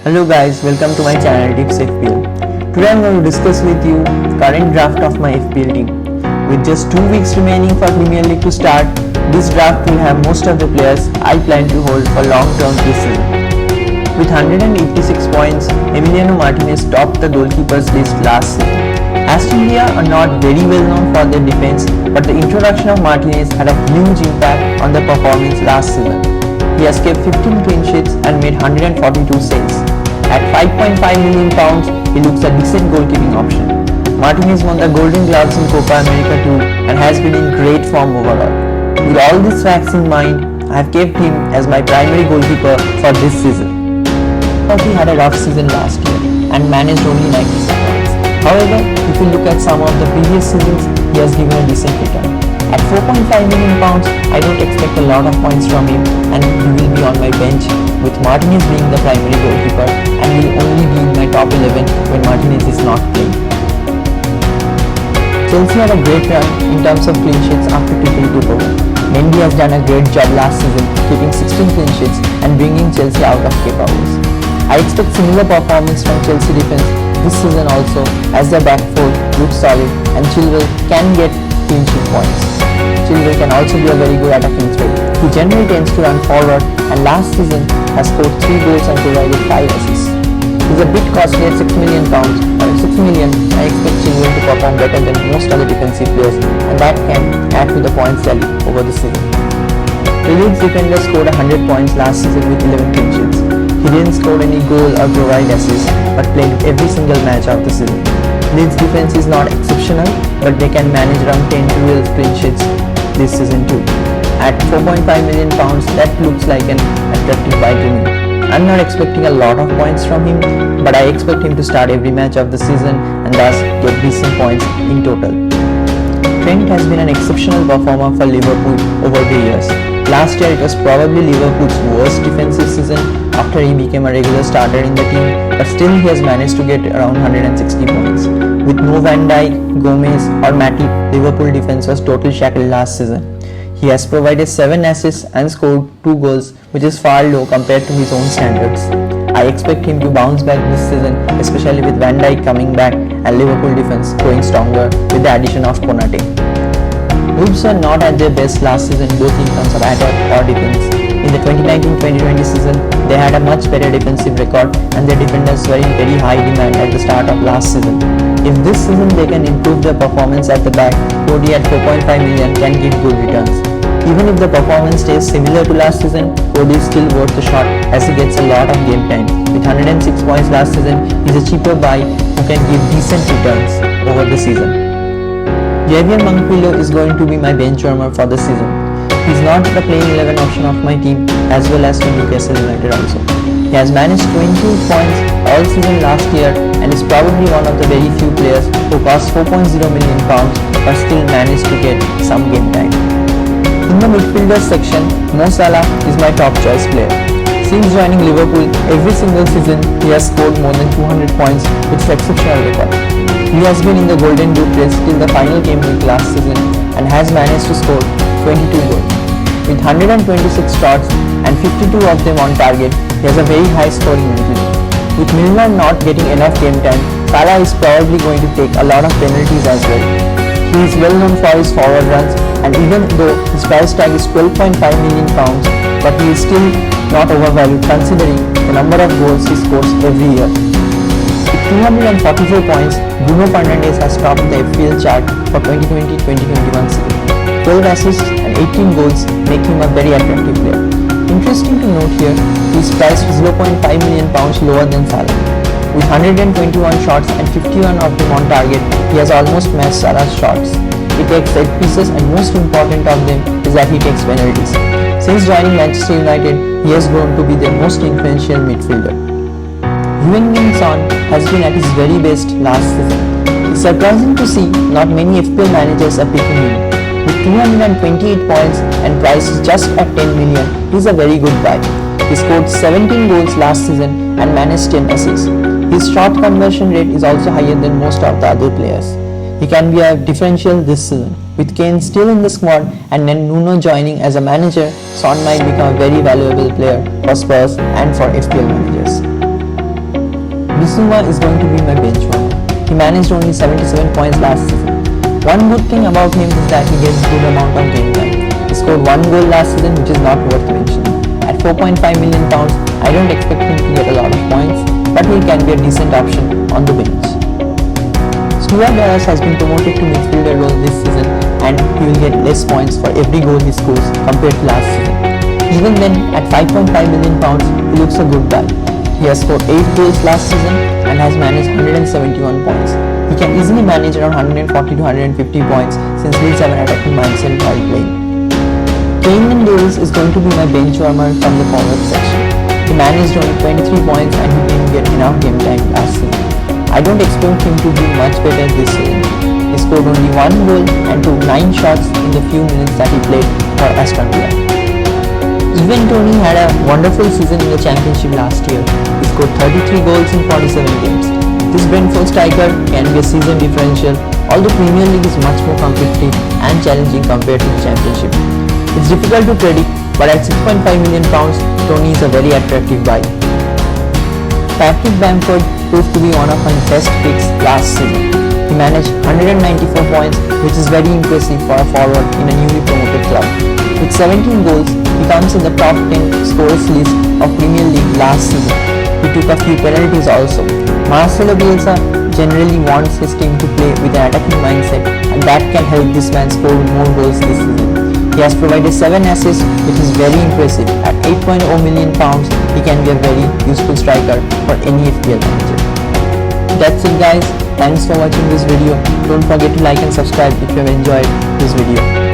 Hello guys, welcome to my channel Tips FPL. Today I'm going to discuss with you current draft of my FPL team. With just 2 weeks remaining for Premier League to start, this draft will have most of the players I plan to hold for long term this season. With 186 points, Emiliano Martinez topped the goalkeepers list last season. Aston Villa are not very well known for their defense, but the introduction of Martinez had a huge impact on their performance last season. He has kept 15 clean sheets and made 142 saves. At £5.5 million, he looks a decent goalkeeping option. Martinez won the Golden Gloves in Copa America too and has been in great form overall. With all these facts in mind, I have kept him as my primary goalkeeper for this season. He had a rough season last year and managed only 96 points. However, if you look at some of the previous seasons, he has given a decent return. At £4.5 million, I don't expect a lot of points from him and he will be on my bench with Martinez being the primary goalkeeper and will only be in my top 11 when Martinez is not playing. Chelsea had a great run in terms of clean sheets after Tuchel took over. Mendy has done a great job last season, keeping 16 clean sheets and bringing Chelsea out of Kepa woes. I expect similar performance from Chelsea defense this season also, as their back four looks solid and Chilwell can get clean sheet points. Chilwell can also be a very good attacking threat. He generally tends to run forward and last season has scored 3 goals and provided 5 assists. He's a bit costly at £6 million, or 6 million. I expect Chilwell to perform better than most other defensive players and that can add to the points tally over the season. The Leeds defender scored 100 points last season with 11 clean sheets. He didn't score any goal or provide assists but played every single match of the season. Leeds defense is not exceptional but they can manage around 10 to 12 clean sheets this season too. At £4.5 million, that looks like an attractive buy to me. I'm not expecting a lot of points from him, but I expect him to start every match of the season and thus get decent points in total. Trent has been an exceptional performer for Liverpool over the years. Last year it was probably Liverpool's worst defensive season after he became a regular starter in the team, but still he has managed to get around 160 points. With no Van Dijk, Gomez or Matip, Liverpool defense was total shackled last season. He has provided 7 assists and scored 2 goals, which is far low compared to his own standards. I expect him to bounce back this season, especially with Van Dijk coming back and Liverpool defense growing stronger with the addition of Konate. Wolves were not at their best last season both in terms of attack or defense. In the 2019-2020 season, they had a much better defensive record and their defenders were in very high demand at the start of last season. If this season they can improve their performance at the back, Cody at 4.5 million can give good returns. Even if the performance stays similar to last season, Cody is still worth the shot as he gets a lot of game time. With 106 points last season, he is a cheaper buy who can give decent returns over the season. Javier Manquillo is going to be my bench warmer for the season. He is not the playing 11 option of my team as well as to Newcastle United also. He has managed 28 points all season last year and is probably one of the very few players who cost £4.0 million but still managed to get some game time. In the midfielders section, Mo Salah is my top choice player. Since joining Liverpool, every single season he has scored more than 200 points, which is an exceptional record. He has been in the Golden Boot race till the final game week last season and has managed to score 22 goals. With 126 shots and 52 of them on target, he has a very high scoring midfield. With Milner not getting enough game time, Salah is probably going to take a lot of penalties as well. He is well known for his forward runs and even though his price tag is £12.5 million, but he is still not overvalued considering the number of goals he scores every year. With 244 points, Bruno Fernandes has topped the FPL chart for 2020-2021 season. 12 assists and 18 goals make him a very attractive player. Interesting to note here, he is priced £0.5 million lower than Salah. With 121 shots and 51 of them on target, he has almost matched Salah's shots. He takes set pieces and most important of them is that he takes penalties. Since joining Manchester United, he has grown to be their most influential midfielder. Heung-min Son has been at his very best last season. It's surprising to see not many FPL managers are picking him. With 228 points and priced just at 10 million, he's a very good buy. He scored 17 goals last season and managed 10 assists. His shot conversion rate is also higher than most of the other players. He can be a differential this season. With Kane still in the squad and then Nuno joining as a manager, Son might become a very valuable player for Spurs and for FPL managers. Bissouma is going to be my bench warmer. He managed only 77 points last season. One good thing about him is that he gets good amount of game time. He scored 1 goal last season, which is not worth mentioning. At £4.5 million, I don't expect him to get a lot of points, but he can be a decent option on the bench. Stuart Dallas has been promoted to midfielder role this season, and he will get less points for every goal he scores compared to last season. Even then, at £5.5 million, he looks a good buy. He has scored 8 goals last season and has managed 171 points. He can easily manage around 140 to 150 points since Leeds have an attacking mindset while playing. Keinan Davis is going to be my bench warmer from the forward section. He managed only 23 points and he didn't get enough game time last season. I don't expect him to do much better this season. He scored only 1 goal and took 9 shots in the few minutes that he played for Aston Villa. Even Tony had a wonderful season in the Championship last year. He scored 33 goals in 47 games. This Brentford striker can be a season differential, although Premier League is much more competitive and challenging compared to the Championship. It's difficult to predict, but at £6.5 million, Tony is a very attractive buy. Patrick Bamford proved to be one of my best picks last season. He managed 194 points, which is very impressive for a forward in a newly promoted club. With 17 goals, he comes in the top 10 scorers list of Premier League last season. He took a few penalties also. Marcelo Bielsa generally wants his team to play with an attacking mindset, and that can help this man score more goals this season. He has provided 7 assists, which is very impressive. At £8.0 million, he can be a very useful striker for any FPL manager. That's it guys. Thanks for watching this video. Don't forget to like and subscribe if you have enjoyed this video.